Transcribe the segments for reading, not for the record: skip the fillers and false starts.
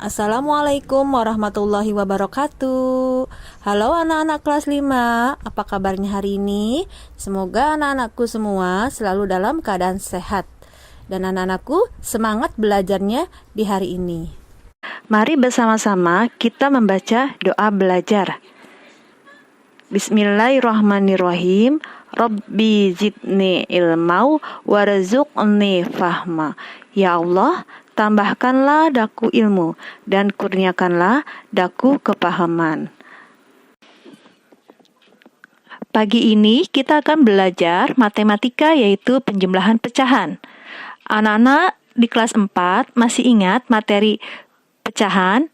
Assalamualaikum warahmatullahi wabarakatuh. Halo anak-anak kelas 5, apa kabarnya hari ini? Semoga anak-anakku semua selalu dalam keadaan sehat. Dan anak-anakku semangat belajarnya di hari ini. Mari bersama-sama kita membaca doa belajar. Bismillahirrahmanirrahim. Rabbi zidni ilmau warzuqni fahma. Ya Allah, tambahkanlah daku ilmu dan kurniakanlah daku kepahaman. Pagi ini kita akan belajar matematika, yaitu penjumlahan pecahan. Anak-anak di kelas 4 masih ingat materi pecahan,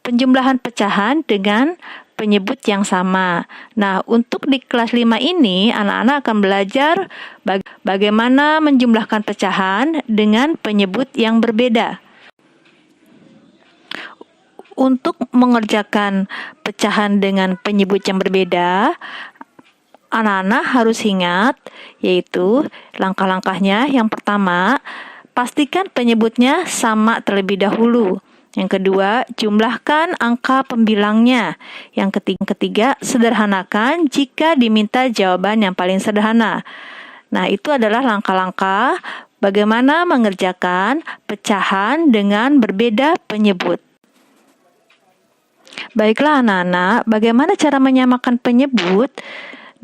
penjumlahan pecahan dengan penyebut yang sama. Nah, untuk di kelas 5 ini, anak-anak akan belajar bagaimana menjumlahkan pecahan dengan penyebut yang berbeda. Untuk mengerjakan pecahan dengan penyebut yang berbeda, anak-anak harus ingat, yaitu langkah-langkahnya. Yang pertama, pastikan penyebutnya sama terlebih dahulu. Yang kedua, jumlahkan angka pembilangnya. Yang ketiga, sederhanakan jika diminta jawaban yang paling sederhana. Nah, itu adalah langkah-langkah bagaimana mengerjakan pecahan dengan berbeda penyebut. Baiklah anak-anak, bagaimana cara menyamakan penyebut?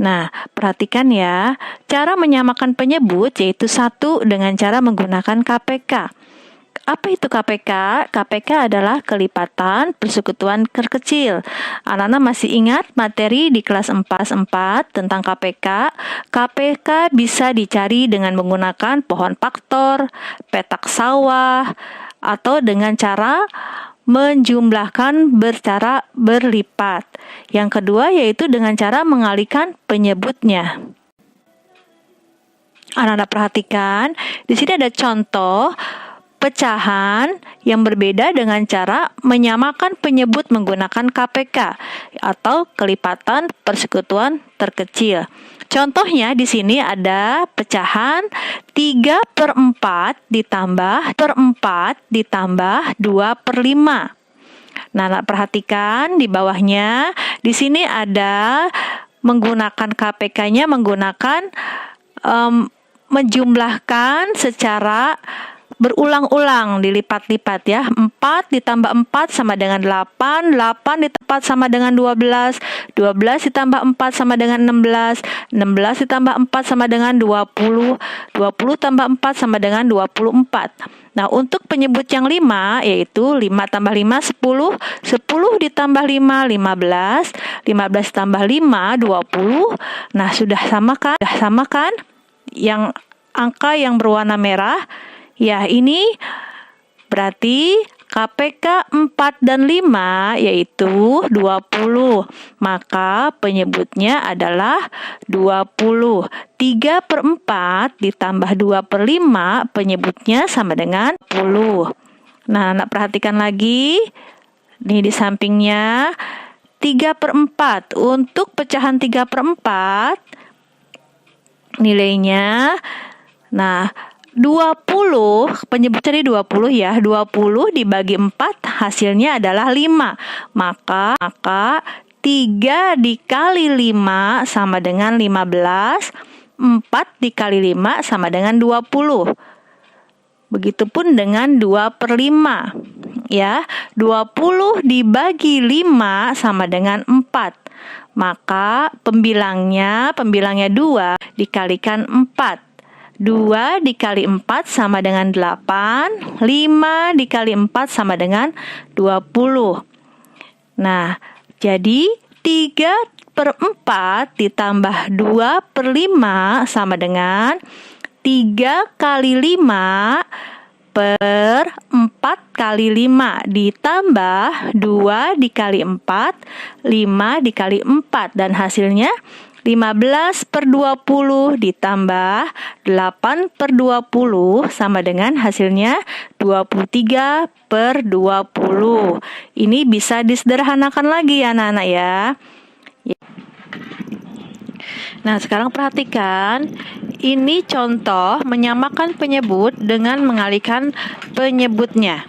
Nah, perhatikan ya, cara menyamakan penyebut yaitu satu dengan cara menggunakan KPK. Apa itu KPK? KPK adalah kelipatan persekutuan terkecil. Anak-anak masih ingat materi di kelas 4 tentang KPK? KPK bisa dicari dengan menggunakan pohon faktor, petak sawah, atau dengan cara menjumlahkan secara berlipat. Yang kedua yaitu dengan cara mengalihkan penyebutnya. Anak-anak perhatikan, di sini ada contoh pecahan yang berbeda dengan cara menyamakan penyebut menggunakan KPK atau kelipatan persekutuan terkecil. Contohnya di sini ada pecahan 3/4 ditambah 2/5. Nah, perhatikan di bawahnya. Di sini ada menggunakan KPK-nya menggunakan menjumlahkan secara berulang-ulang, dilipat-lipat ya. 4 ditambah 4 sama dengan 8, 8 ditambah 4 sama dengan 12, 12 ditambah 4 sama dengan 16, 16 ditambah 4 sama dengan 20, 20 tambah 4 sama dengan 24. Nah, untuk penyebut yang 5 yaitu 5 tambah 5 10, 10 ditambah 5 15, 15 tambah 5 20. Nah, sudah sama kan? Yang angka yang berwarna merah. Ya, ini berarti KPK 4 dan 5 yaitu 20. Maka penyebutnya adalah 20. 3/4 ditambah 2/5 penyebutnya sama dengan 10. Nah, anak perhatikan lagi. Nih di sampingnya 3/4. Untuk pecahan 3/4 nilainya, nah 20, penyebutnya 20 ya. 20 dibagi 4 hasilnya adalah 5. Maka 3 dikali 5 sama dengan 15. 4 dikali 5 sama dengan 20. Begitupun dengan 2/5. Ya, 20 dibagi 5 sama dengan 4. Maka pembilangnya 2 dikalikan 4. 2 dikali 4 sama dengan 8, 5 dikali 4 sama dengan 20. Nah, jadi 3/4 ditambah 2/5 sama dengan 3 kali 5 per 4 kali 5 ditambah 2 dikali 4, 5 dikali 4, dan hasilnya 15/20 ditambah 8/20 sama dengan hasilnya 23/20. Ini bisa disederhanakan lagi anak-anak ya. Nah, sekarang perhatikan. Ini contoh menyamakan penyebut dengan mengalihkan penyebutnya.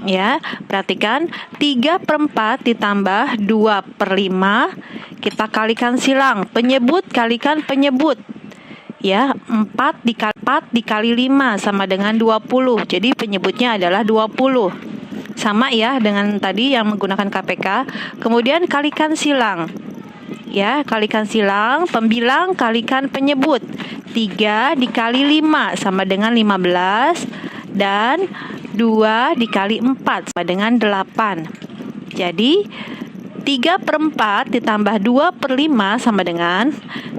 Ya, perhatikan 3/4 ditambah 2/5, kita kalikan silang, penyebut kalikan penyebut. Ya, 4 dikali 5 sama dengan 20. Jadi penyebutnya adalah 20. Sama ya dengan tadi yang menggunakan KPK. Kemudian kalikan silang. Ya, kalikan silang, pembilang kalikan penyebut. 3 dikali 5 sama dengan 15. Dan 2 dikali 4 sama dengan 8. Jadi 3/4 ditambah 2/5 sama dengan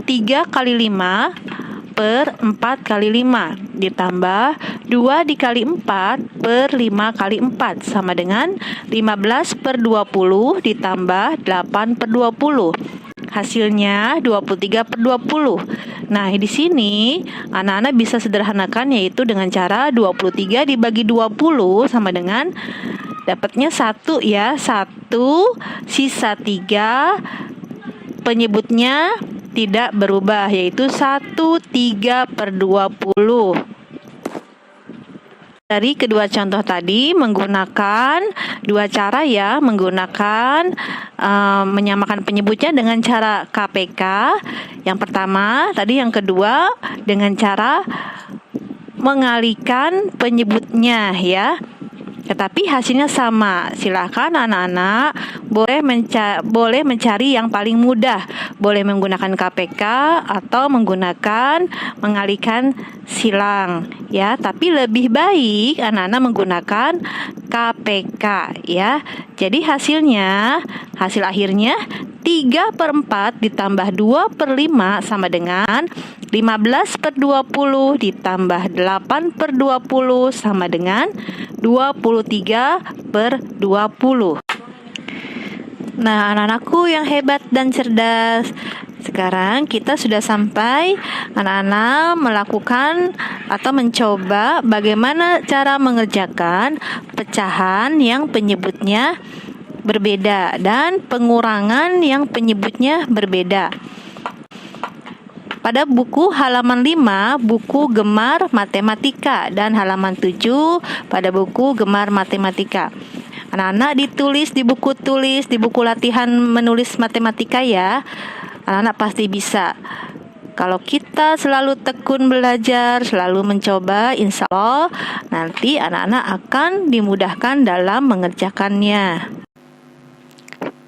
3 kali 5 per 4 kali 5 ditambah 2 dikali 4 per 5 kali 4 sama dengan 15/20 ditambah 8/20. Hasilnya 23/20. Nah, di sini anak-anak bisa sederhanakan, yaitu dengan cara 23 dibagi 20 sama dengan dapatnya 1 ya. 1 sisa 3, penyebutnya tidak berubah, yaitu 1/3/20. Dari kedua contoh tadi menggunakan dua cara ya, menggunakan menyamakan penyebutnya dengan cara KPK yang pertama tadi, yang kedua dengan cara mengalihkan penyebutnya ya. Tetapi hasilnya sama. Silakan anak-anak boleh mencari yang paling mudah. Boleh menggunakan KPK atau menggunakan mengalihkan silang ya. Tapi lebih baik anak-anak menggunakan KPK ya. Jadi hasil akhirnya 3/4 ditambah 2/5 sama dengan 15/20 ditambah 8/20 sama dengan 23/20. Nah, anak-anakku yang hebat dan cerdas, sekarang kita sudah sampai anak-anak melakukan atau mencoba bagaimana cara mengerjakan pecahan yang penyebutnya berbeda dan pengurangan yang penyebutnya berbeda. Pada buku halaman 5, buku Gemar Matematika, dan halaman 7 pada buku Gemar Matematika. Anak-anak ditulis di buku latihan menulis matematika ya. Anak-anak pasti bisa. Kalau kita selalu tekun belajar, selalu mencoba, insya Allah nanti anak-anak akan dimudahkan dalam mengerjakannya.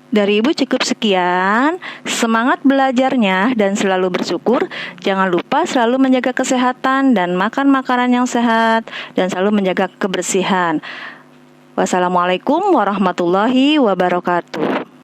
Dari Ibu cukup sekian. Semangat belajarnya dan selalu bersyukur. Jangan lupa selalu menjaga kesehatan dan makan makanan yang sehat dan selalu menjaga kebersihan. Wassalamualaikum warahmatullahi wabarakatuh.